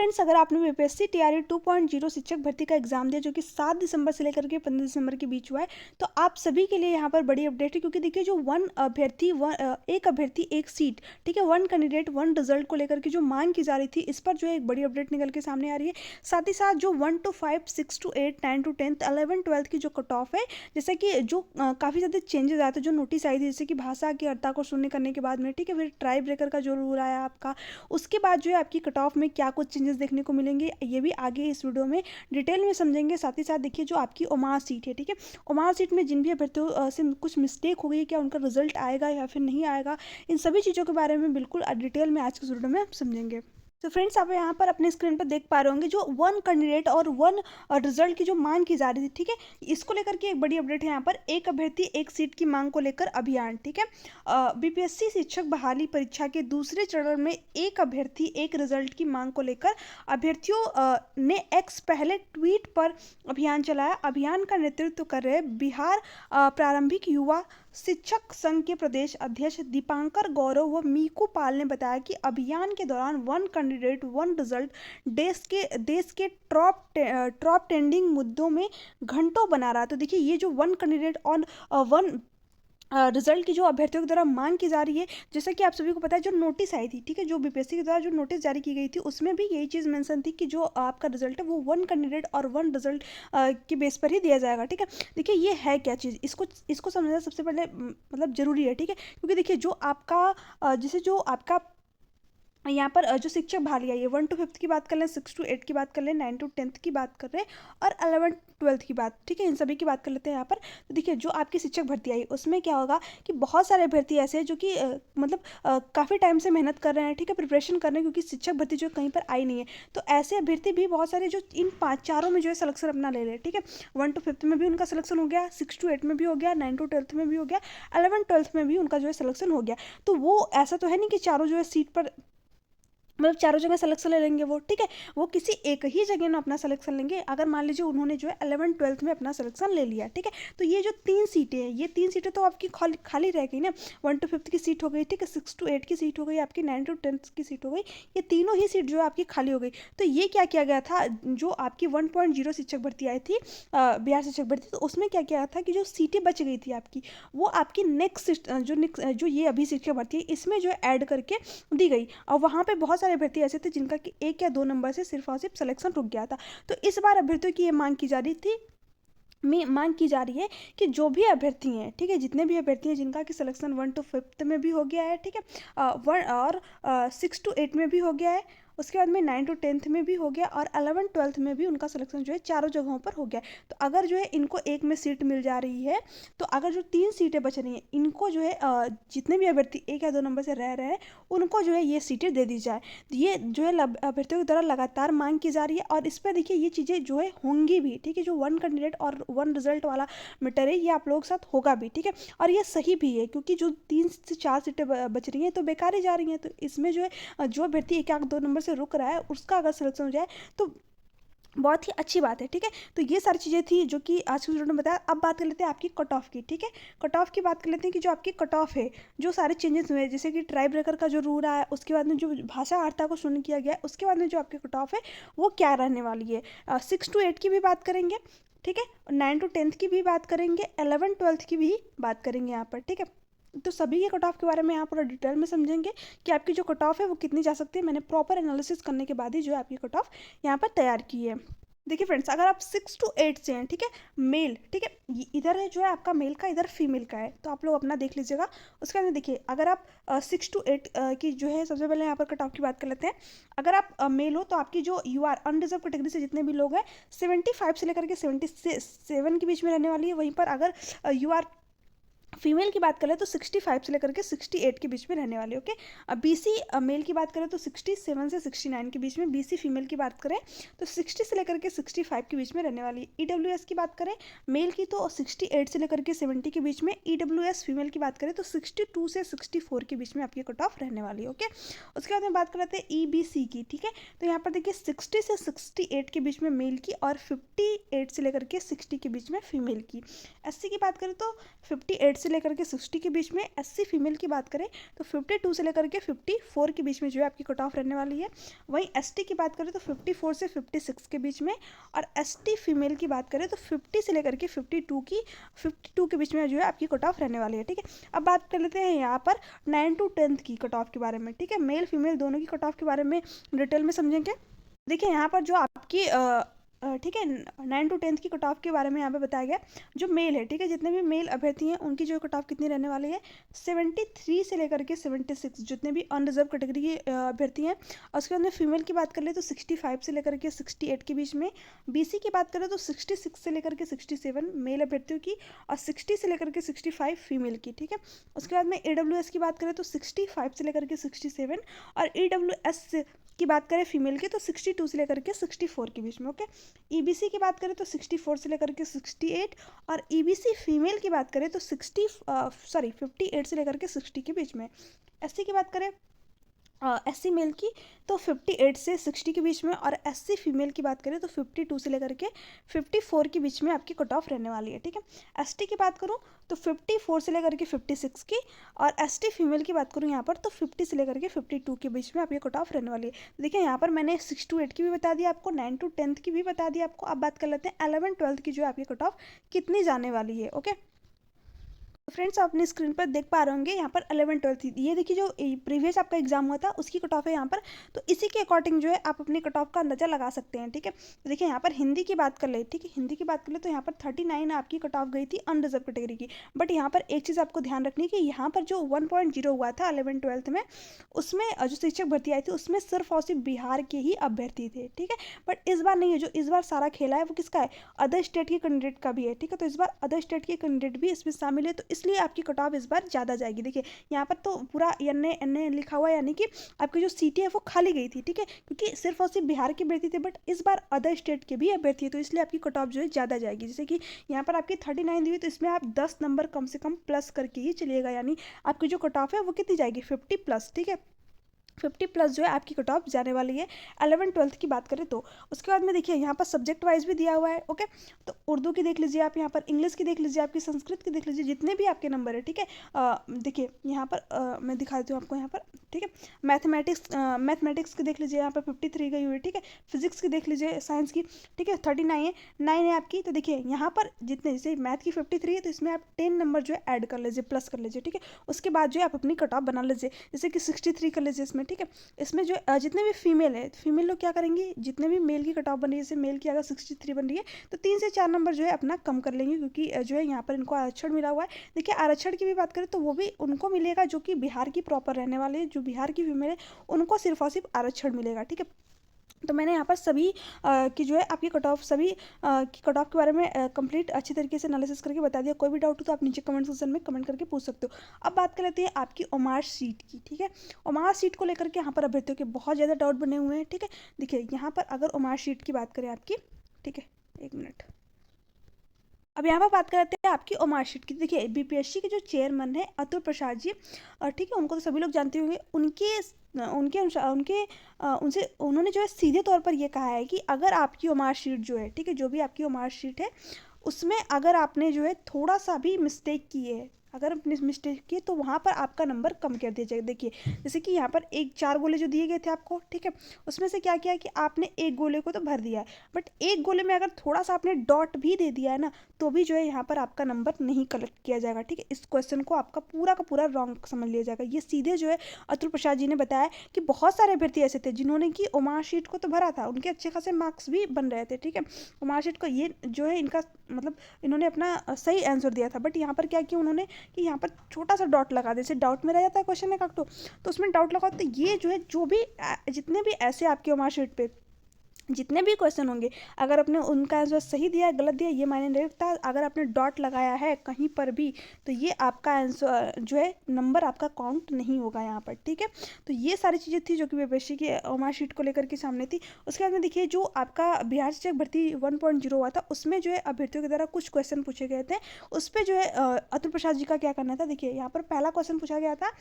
Friends, अगर आपने BPSC TRE 2.0 शिक्षक भर्ती का एग्जाम दिया जो कि 7 दिसंबर से लेकर के 15 दिसंबर के बीच हुआ है, तो आप सभी के लिए यहाँ पर बड़ी अपडेट है। क्योंकि देखिए, जो एक अभ्यर्थी एक सीट, ठीक है, वन कैंडिडेट वन रिजल्ट को लेकर के जो मांग की जा रही थी, इस पर जो है एक बड़ी अपडेट निकल के सामने आ रही है। साथ ही साथ जो 1 to 5, 6 to 8, 9 to 10, 11, 12 की जो कट ऑफ है, जैसे कि जो काफ़ी ज़्यादा चेंजेस आए थे, जो नोटिस आई थी, जैसे कि भाषा की अर्ता को शून्य करने के बाद में, ठीक है, फिर ट्राई ब्रेकर का जो रूल आया आपका, उसके बाद जो है आपकी कट ऑफ में क्या कुछ चेंजेस देखने को मिलेंगे, ये भी आगे इस वीडियो में डिटेल में समझेंगे। साथ ही साथ देखिए, जो आपकी ओमार सीट है, ठीक है, ओमार सीट में जिन भी अभ्यर्थियों से कुछ मिस्टेक हो गई, क्या उनका रिजल्ट आएगा या फिर नहीं आएगा, इन सभी चीज़ों के बारे में बिल्कुल डिटेल में आज के वीडियो में समझेंगे। तो फ्रेंड्स, आप यहाँ पर अपने स्क्रीन पर देख पा रहे होंगे जो वन कैंडिडेट और वन रिजल्ट की जो मांग की जा रही थी, ठीक है, इसको लेकर के एक बड़ी अपडेट है। यहाँ पर एक अभ्यर्थी एक सीट की मांग को लेकर अभियान, ठीक है, बीपीएससी शिक्षक बहाली परीक्षा के दूसरे चरण में एक अभ्यर्थी एक रिजल्ट की मांग को लेकर अभ्यर्थियों ने एक्स पहले ट्वीट पर अभियान चलाया। अभियान का नेतृत्व कर रहे बिहार प्रारंभिक युवा शिक्षक संघ के प्रदेश अध्यक्ष दीपांकर गौरव व मीकू पाल ने बताया कि अभियान के दौरान वन कैंडिडेट वन रिजल्ट देश के टॉप ट्रेंडिंग मुद्दों में घंटों बना रहा है। तो देखिए, ये जो वन कैंडिडेट और वन रिजल्ट की जो अभ्यर्थियों के द्वारा मांग की जा रही है, जैसा कि आप सभी को पता है, जो नोटिस आई थी, ठीक है, जो बीपीएससी के द्वारा जो नोटिस जारी की गई थी, उसमें भी यही चीज़ मेंशन थी कि जो आपका रिजल्ट है वो वन कैंडिडेट और वन रिजल्ट के बेस पर ही दिया जाएगा। ठीक है, देखिए, ये है क्या चीज़, इसको समझना सबसे पहले मतलब जरूरी है। ठीक है, क्योंकि देखिए, जो आपका जैसे जो आपका यहाँ पर जो शिक्षक बहाली आई है, 1 to 5 की बात कर लें, 6 to 8 की बात कर लें, 9 to 10 की बात कर रहे हैं, और 11 12 की बात, ठीक है, इन सभी की बात कर लेते हैं यहाँ पर। तो देखिए, जो आपकी शिक्षक भर्ती आई उसमें क्या होगा कि बहुत सारे अभ्यर्थी ऐसे हैं जो कि मतलब काफ़ी टाइम से मेहनत कर रहे हैं, ठीक है, प्रिपरेशन कर रहे हैं, क्योंकि शिक्षक भर्ती जो कहीं पर आई नहीं है। तो ऐसे अभ्यर्थी भी बहुत सारे जो इन चारों में जो है सिलेक्शन अपना ले रहे हैं। ठीक है, 1 to 5 में भी उनका सिलेक्शन हो गया, 6 to 8 में भी हो गया, 9 to 12 में भी हो गया, 11 12 में भी उनका जो है सिलेक्शन हो गया। तो वो ऐसा तो है नहीं कि चारों जो है सीट पर मतलब चारों जगह सिलेक्शन ले लेंगे वो, ठीक है, वो किसी एक ही जगह ना अपना सिलेक्शन लेंगे। अगर मान लीजिए उन्होंने जो है 11 12 में अपना सिलेक्शन ले लिया, ठीक है, तो ये जो 3 सीटें हैं, ये 3 सीटें तो आपकी खाली रह गई ना। 1 to 5 की सीट हो गई, ठीक है, 6 to 8 की सीट हो गई आपकी, 9 to 10 की सीट हो गई, ये तीनों ही सीट जो है आपकी खाली हो गई। तो ये क्या किया गया था, जो आपकी 1.0 शिक्षक भर्ती आई थी, बिहार शिक्षक भर्ती, तो उसमें क्या किया था कि जो सीटें बच गई थी आपकी, वो आपकी नेक्स्ट जो ये अभी शिक्षक भर्ती है, इसमें जो है ऐड करके दी गई। और वहाँ पे बहुत सारे अभ्यर्थी ऐसे थे जिनका कि 1 या 2 नंबर से सिर्फ और सिर्फ सिलेक्शन रुक गया था। तो इस बार अभ्यर्थियों की ये मांग की जा रही थी मांग की जा रही है कि जो भी अभ्यर्थी हैं, ठीक है, जितने भी अभ्यर्थी हैं जिनका कि सिलेक्शन 1 to 5 में भी हो गया है, ठीक है, 6 to 8 में भी हो गया है, उसके बाद में 9 to 10 में भी हो गया, और 11 12 में भी उनका सिलेक्शन जो है चारों जगहों पर हो गया। तो अगर जो है इनको एक में सीट मिल जा रही है, तो अगर जो 3 सीटें बच रही हैं, इनको जो है जितने भी अभ्यर्थी 1 या 2 नंबर से रह रहे हैं, उनको जो है ये सीटें दे दी जाए। ये जो है अभ्यर्थियों के द्वारा लगातार मांग की जा रही है, और इस पर देखिए ये चीज़ें जो है होंगी भी, ठीक है, जो वन कैंडिडेट और वन रिजल्ट वाला मैटर है, ये आप लोगों के साथ होगा भी, ठीक है, और ये सही भी है, क्योंकि जो 3 से 4 सीटें बच रही हैं तो बेकार ही जा रही हैं। तो इसमें जो है जो अभ्यर्थी 1 या 2 नंबर से रुक रहा है, उसका अगर सिलेक्शन हो जाए तो बहुत ही अच्छी बात है। ठीक है, तो ये सारी चीज़ें थी जो कि आज की वीडियो में बताया। अब बात कर लेते हैं आपकी कट ऑफ की। ठीक है, कट ऑफ की बात कर लेते हैं कि जो आपकी कट ऑफ है, जो सारे चेंजेस हुए, जैसे कि ट्राई ब्रेकर का जो रूल आया, उसके बाद में जो भाषा वार्ता को शून्य किया गया, उसके बाद में जो आपकी कट ऑफ है वो क्या रहने वाली है। 6 to 8 की भी बात करेंगे, ठीक है, 9 to 10 की भी बात करेंगे, 11 12 की भी बात करेंगे यहाँ पर। ठीक है, तो सभी के कट ऑफ के बारे में यहाँ पूरा डिटेल में समझेंगे कि आपकी जो कट ऑफ है वो कितनी जा सकती है। मैंने प्रॉपर एनालिसिस करने के बाद ही जो है आपकी कट ऑफ यहाँ पर तैयार की है। देखिए फ्रेंड्स, अगर आप 6 to 8 से हैं, ठीक है, मेल, ठीक है, इधर है जो है आपका मेल का, इधर फीमेल का है, तो आप लोग अपना देख लीजिएगा। उसके बाद देखिए, अगर आप 6 to 8 की जो है, सबसे पहले यहाँ पर कट ऑफ की बात कर लेते हैं। अगर आप मेल हो तो आपकी जो यू आर अनरिजर्व कैटेगरी से जितने भी लोग हैं, 75 से लेकर के 77 के बीच में रहने वाली है। वहीं पर अगर यू आर फीमेल की बात करें तो 65 से लेकर के 68 के बीच में रहने वाले। ओके, अब बीसी मेल की बात करें तो 67 से 69 के बीच में, बीसी फीमेल की बात करें तो 60 से लेकर के 65 के बीच में रहने वाली। ईडब्ल्यूएस की बात करें मेल की तो 68 से लेकर के 70 के बीच में, ईडब्ल्यूएस फीमेल की बात करें तो 62 से 64 के बीच में आपकी कट ऑफ रहने वाली है। ओके, उसके बाद में बात कर लेते हैं ईबीसी की। ठीक है, तो यहाँ पर देखिए 60 से 68 के बीच में मेल की, और 58 से लेकर के 60 के बीच में फीमेल की। एससी की बात करें तो 58 से से लेकर के 60 के बीच में। SC फीमेल की बात करें तो 52 से लेकर के 54 के बीच में जो है आपकी कट ऑफ रहने वाली है। वहीं ST की बात करें तो 54 से 56 के बीच में, और ST फीमेल की बात करें तो 50 से लेकर के 52 के बीच में जो है आपकी कट ऑफ रहने वाली है। ठीक है, अब बात कर लेते हैं यहाँ पर 9 to 10 की कट ऑफ के बारे में। ठीक है, मेल फीमेल दोनों की कट ऑफ के बारे में डिटेल में समझेंगे। देखिए यहाँ पर जो आपकी ठीक है 9 to 10 की कट ऑफ के बारे में यहाँ पे बताया गया। जो मेल है, ठीक है, जितने भी मेल अभ्यर्थी हैं उनकी जो कट ऑफ कितनी रहने वाली है, 73 से लेकर के 76, जितने भी अनरिजर्व कैटेगरी के अभ्यर्थी हैं। और उसके बाद में फीमेल की बात कर ले तो 65 से लेकर के 68 के बीच में। BC की बात करें तो 66 से लेकर के 67 मेल अभ्यर्थियों की, और 60 से लेकर के 65 फीमेल की। ठीक है, उसके बाद में AWS की बात करें तो 65 से लेकर के 67, और EWS की बात करें फीमेल की तो 62 से लेकर के 64 के बीच में। ओके, EBC की बात करें तो 64 से लेकर के 68, और EBC फीमेल की बात करें तो 58 से लेकर के 60 के बीच में। SC की बात करें SC मेल की तो 58 से 60 के बीच में, और SC फीमेल की बात करें तो 52 से लेकर के 54 के बीच में आपकी कट ऑफ रहने वाली है। ठीक है, ST की बात करूं तो 54 से लेकर के 56 की, और ST फीमेल की बात करूं यहाँ पर तो 50 से लेकर के 52 के बीच में आपकी कट ऑफ रहने वाली है। देखिए यहाँ पर मैंने 6 to 8 की भी बता दिया आपको, 9 to 10 की भी बता दिया आपको। अब बात कर लेते हैं 11 12 की जो है आपकी कट ऑफ कितनी जाने वाली है। ओके फ्रेंड्स, आप अपनी स्क्रीन पर देख पा रहे होंगे यहाँ पर 11 12 थी। ये देखिए जो प्रीवियस आपका एग्जाम हुआ था उसकी कट ऑफ है यहाँ पर, तो इसी के अकॉर्डिंग जो है आप अपनी कट ऑफ का अंदाजा लगा सकते हैं। ठीक है, तो देखिए यहाँ पर हिंदी की बात कर ले। ठीक है, हिंदी की बात कर ले तो यहाँ पर 39 आपकी कट ऑफ गई थी अनरिजर्व कैटेगरी की। बट यहाँ पर एक चीज़ आपको ध्यान रखनी है कि यहाँ पर जो 1.0 हुआ था 11 12 में, उसमें जो शिक्षक भर्ती आई थी उसमें सिर्फ और सिर्फ बिहार के ही अभ्यर्थी थे। ठीक है, बट इस बार नहीं है, जो इस बार सारा खेला है वो किसका है, अदर स्टेट के कैंडिडेट का भी है। ठीक है, तो इस बार अदर स्टेट के कैंडिडेट भी इसमें शामिल है, तो इसलिए आपकी कट ऑफ इस बार ज़्यादा जाएगी। देखिए यहाँ पर तो पूरा एन लिखा हुआ है, यानी कि आपकी जो सीटें है वो खाली गई थी। ठीक है, क्योंकि सिर्फ और सिर्फ बिहार के अभ्यर्थी थे, बट इस बार अदर स्टेट के भी अभ्यर्थी है, तो इसलिए आपकी कट ऑफ जो है ज़्यादा जाएगी। जैसे कि यहाँ पर आपकी 39 दी हुई, तो इसमें आप 10 नंबर कम से कम प्लस करके ही चलिएगा, यानी आपकी जो कट ऑफ है वो कितनी जाएगी, 50 प्लस। ठीक है, 50 प्लस जो है आपकी कट ऑफ जाने वाली है 11 12 की बात करें तो। उसके बाद में देखिए यहाँ पर सब्जेक्ट वाइज भी दिया हुआ है। ओके, तो उर्दू की देख लीजिए आप, यहाँ पर इंग्लिश की देख लीजिए, आपकी संस्कृत की देख लीजिए, जितने भी आपके नंबर है। ठीक है, देखिए यहाँ पर मैं दिखा देती हूँ आपको यहाँ पर। ठीक है, मैथमेटिक्स की देख लीजिए, यहाँ पर 53 गई हुई है। ठीक है, फिजिक्स की देख लीजिए, साइंस की, ठीक है 39 है, 9 है आपकी। तो देखिए यहाँ पर जितने, जैसे मैथ की 53 है तो इसमें आप 10 नंबर जो है ऐड कर लीजिए, प्लस कर लीजिए। ठीक है, उसके बाद जो है आप अपनी कट ऑफ बना लीजिए, जैसे कि 63 कर लीजिए इसमें। ठीक है, इसमें जो जितने भी फीमेल है, फीमेल लोग क्या करेंगे, जितने भी मेल की कट ऑफ बन रही है, जैसे मेल की अगर 63 बन रही है तो 3 से 4 नंबर जो है अपना कम कर लेंगे, क्योंकि जो है यहाँ पर इनको आरक्षण मिला हुआ है। देखिए आरक्षण की भी बात करें तो वो भी उनको मिलेगा जो कि बिहार की प्रॉपर रहने वाले हैं, जो बिहार की फीमेल है उनको सिर्फ और सिर्फ आरक्षण मिलेगा। ठीक है, तो मैंने यहाँ पर सभी की जो है आपकी कट ऑफ, सभी की कट ऑफ के बारे में कंप्लीट अच्छी तरीके से एनालिसिस करके बता दिया। कोई भी डाउट हो तो आप नीचे कमेंट सेक्शन में कमेंट करके पूछ सकते हो। अब बात कर लेते हैं आपकी ओमार सीट की। ठीक है, ओमार सीट को लेकर के यहाँ पर अभ्यर्थियों के बहुत ज़्यादा डाउट बने हुए हैं। ठीक है, देखिए यहाँ पर अगर ओमार सीट की बात करें आपकी, ठीक है 1 मिनट, अब यहाँ पर बात करते हैं आपकी ओमार शीट की। देखिए BPSC के जो चेयरमैन है अतुल प्रसाद जी, ठीक है, उनको तो सभी लोग जानते होंगे। उनके उनके अनुसार उनसे उन्होंने जो है सीधे तौर पर ये कहा है कि अगर आपकी ओमार शीट जो है, ठीक है, जो भी आपकी ओमार शीट है उसमें अगर आपने जो है थोड़ा सा भी मिस्टेक की है, अगर अपने मिस्टेक किए तो वहाँ पर आपका नंबर कम कर दिया जाएगा। देखिए जैसे कि यहाँ पर 4 गोले जो दिए गए थे आपको, ठीक है, उसमें से क्या किया है कि आपने 1 गोले को तो भर दिया है, बट 1 गोले में अगर थोड़ा सा आपने डॉट भी दे दिया है ना, तो भी जो है यहाँ पर आपका नंबर नहीं कलेक्ट किया जाएगा। ठीक है, इस क्वेश्चन को आपका पूरा का पूरा रॉन्ग समझ लिया जाएगा। ये सीधे जो है अतुल प्रसाद जी ने बताया कि बहुत सारे अभ्यर्थी ऐसे थे जिन्होंने कि ओमार शीट को तो भरा था, उनके अच्छे खासे मार्क्स भी बन रहे थे। ठीक है, ओमार शीट को ये जो है इनका मतलब इन्होंने अपना सही आंसर दिया था, बट यहाँ पर क्या किया उन्होंने कि यहाँ पर छोटा सा डॉट लगा दे, जैसे डाउट में रह जाता है क्वेश्चन एक तो उसमें डाउट लगा, तो ये जो है जो भी जितने भी ऐसे आपके ओमार शीट पे जितने भी क्वेश्चन होंगे, अगर आपने उनका आंसर सही दिया गलत दिया ये मायने नहीं रखता, अगर आपने डॉट लगाया है कहीं पर भी तो ये आपका आंसर जो है नंबर आपका काउंट नहीं होगा यहाँ पर। ठीक है, तो ये सारी चीज़ें थी जो कि BPSC के ओमार शीट को लेकर के सामने थी। उसके बाद में देखिए जो आपका बिहार शिक्षक भर्ती 1.0 हुआ था उसमें जो है अभ्यर्थियों के द्वारा कुछ क्वेश्चन पूछे गए थे, उस पर जो है अतुल प्रसाद जी का क्या करना था। देखिए यहाँ पर पहला क्वेश्चन पूछा गया था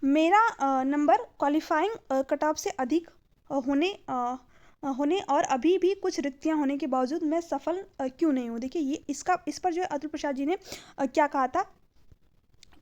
मेरा नंबर क्वालिफाइंग कट ऑफ से अधिक होने होने और अभी भी कुछ रिक्तियां होने के बावजूद मैं सफल क्यों नहीं हूँ। देखिए ये इस पर जो है अतुल प्रसाद जी ने क्या कहा था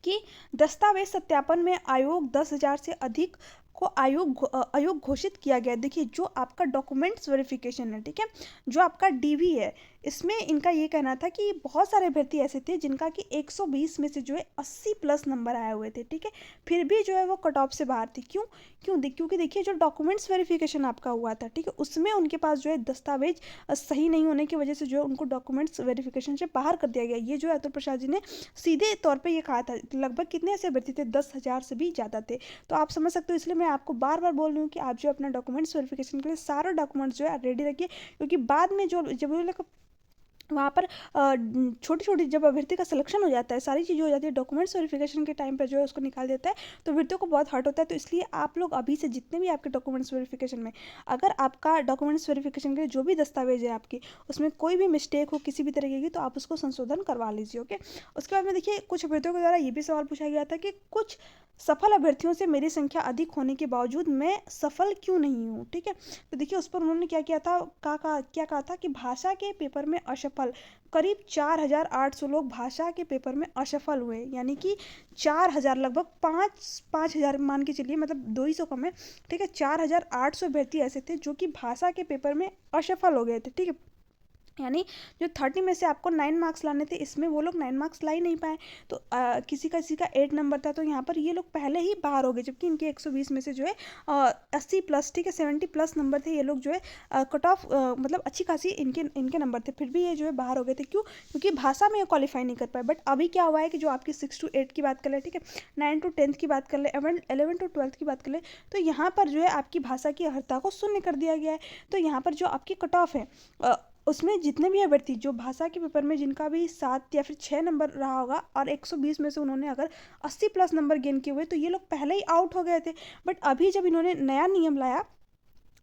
कि दस्तावेज सत्यापन में आयोग 10,000 से अधिक को आयोग घोषित किया गया। देखिए जो आपका डॉक्यूमेंट्स वेरिफिकेशन है, ठीक है, जो आपका डीवी है, इसमें इनका ये कहना था कि बहुत सारे अभ्यर्थी ऐसे थे जिनका कि 120 में से जो है 80 प्लस नंबर आए हुए थे, ठीक है, फिर भी जो है वो कट ऑफ से बाहर थे। क्योंकि देखिए जो डॉक्यूमेंट्स वेरिफिकेशन आपका हुआ था, ठीक है, उसमें उनके पास जो है दस्तावेज सही नहीं होने की वजह से जो है उनको डॉक्यूमेंट्स वेरिफिकेशन से बाहर कर दिया गया। ये जो है अतुल प्रसाद जी ने सीधे तौर पर ये कहा था। लगभग कितने ऐसे अभ्यर्थी थे, 10,000 से भी ज़्यादा थे। तो आप समझ सकते हो, इसलिए मैं आपको बार बार बोल रही हूँ कि आप जो अपना डॉक्यूमेंट्स वेरिफिकेशन के लिए सारे डॉक्यूमेंट्स जो है रेडी रखिए, क्योंकि बाद में जो जब वो लोग वहाँ पर छोटी छोटी जब अभ्यर्थी का सिलेक्शन हो जाता है, सारी चीज़ें हो जाती है, डॉक्यूमेंट्स वेरिफिकेशन के टाइम पर जो है उसको निकाल देता है, तो अभ्यर्थियों को बहुत हर्ट होता है। तो इसलिए आप लोग अभी से जितने भी आपके डॉक्यूमेंट्स वेरिफिकेशन में, अगर आपका डॉक्यूमेंट्स वेरिफिकेशन के जो भी दस्तावेज है आपकी, उसमें कोई भी मिस्टेक हो किसी भी तरीके की, तो आप उसको संशोधन करवा लीजिए। ओके, उसके बाद में देखिए कुछ अभ्यर्थियों के द्वारा ये भी सवाल पूछा गया था कि कुछ सफल अभ्यर्थियों से मेरी संख्या अधिक होने के बावजूद मैं सफल क्यों नहीं हूँ, ठीक है। तो देखिए उस पर उन्होंने क्या किया था, क्या कहा था कि भाषा के पेपर में असफल करीब 4,800 लोग भाषा के पेपर में असफल हुए, यानी कि 4,000, लगभग 5,000 मान के चलिए, मतलब 200 कम है, ठीक है। 4,800 अभ्यर्थी ऐसे थे जो कि भाषा के पेपर में असफल हो गए थे, ठीक है। यानी जो 30 में से आपको 9 मार्क्स लाने थे, इसमें वो लोग 9 मार्क्स ला ही नहीं पाए। तो किसी का 8 नंबर था, तो यहाँ पर ये लोग पहले ही बाहर हो गए, जबकि इनके 120 में से जो है 80 प्लस, ठीक है, 70 प्लस नंबर थे। ये लोग जो है कट ऑफ मतलब अच्छी खासी इनके नंबर थे, फिर भी ये जो है बाहर हो गए थे। क्यों? क्योंकि भाषा में क्वालिफाई नहीं कर पाए। बट अभी क्या हुआ है कि जो आपकी 6 to 8 की बात कर ले, ठीक है, 9 to 10 की बात कर ले, 11 to 12 की बात कर ले, तो यहाँ पर जो है आपकी भाषा की अर्हता को शून्य कर दिया गया है। तो यहाँ पर जो आपकी कट ऑफ है उसमें जितने भी अभ्यर्थी जो भाषा के पेपर में जिनका भी 7 या फिर 6 नंबर रहा होगा और 120 में से उन्होंने अगर 80 प्लस नंबर गेन किए हुए, तो ये लोग पहले ही आउट हो गए थे। बट अभी जब इन्होंने नया नियम लाया,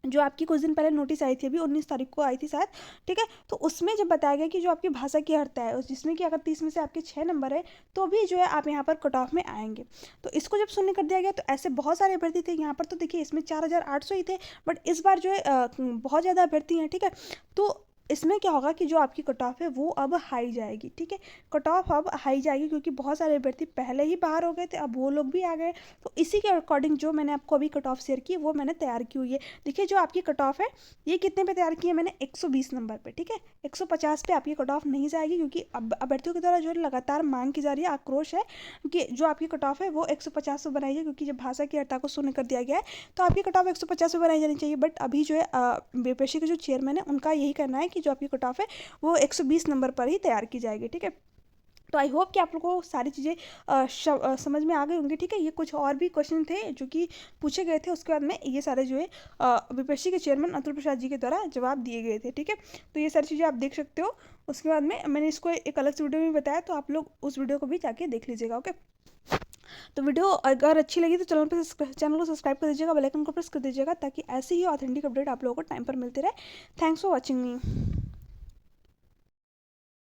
जो आपकी कुछ दिन पहले नोटिस आई थी, अभी 19 तारीख को आई थी शायद, ठीक है, तो उसमें जब बताया गया कि जो आपकी भाषा की अर्हता है जिसमें कि अगर 30 में से आपके 6 नंबर है, तो भी जो है आप यहाँ पर कट ऑफ में आएंगे। तो इसको जब शून्य कर दिया गया, तो ऐसे बहुत सारे अभ्यर्थी थे यहाँ पर। तो देखिए इसमें 4,800 ही थे, बट इस बार जो है बहुत ज़्यादा अभ्यर्थी हैं, ठीक है। तो इसमें क्या होगा कि जो आपकी कट ऑफ है वो अब हाई जाएगी, ठीक है, कट ऑफ अब हाई जाएगी, क्योंकि बहुत सारे अभ्यर्थी पहले ही बाहर हो गए थे, अब वो लोग भी आ गए। तो इसी के अकॉर्डिंग जो मैंने आपको अभी कट ऑफ शेयर की वो मैंने तैयार की हुई है। देखिए जो आपकी कट ऑफ है ये कितने पे तैयार की है मैंने, 120 नंबर पे, ठीक है। 150 पे आपकी कट ऑफ नहीं जाएगी, क्योंकि अब अभ्यर्थियों के द्वारा जो लगातार मांग की जा रही है, आक्रोश है कि जो आपकी कट ऑफ है वो 150 पे बनाई है, क्योंकि जब भाषा की अर्हता को शून्य कर दिया गया है, तो आपकी कट ऑफ 150 पे बनाई जानी चाहिए। बट अभी जो है बीपीएससी के जो चेयरमैन है उनका यही कहना है कि जो आपकी कट ऑफ है वो 120 नंबर पर ही तैयार की जाएगी, ठीक है। तो आई होप कि आप लोगों को सारी चीज़ें समझ में आ गई होंगी, ठीक है। ये कुछ और भी क्वेश्चन थे जो कि पूछे गए थे, उसके बाद में ये सारे जो है बीपीएससी के चेयरमैन अतुल प्रसाद जी के द्वारा जवाब दिए गए थे, ठीक है। तो ये सारी चीज़ें आप देख सकते हो। उसके बाद में मैंने इसको एक अलग से वीडियो में बताया, तो आप लोग उस वीडियो को भी जाके देख लीजिएगा। ओके, तो वीडियो अगर अच्छी लगी तो चैनल को सब्सक्राइब कर दीजिएगा, बेल आइकन को प्रेस कर दीजिएगा, ताकि ऐसी ही ऑथेंटिक अपडेट आप लोगों को टाइम पर मिलते रहे। Thanks for watching me.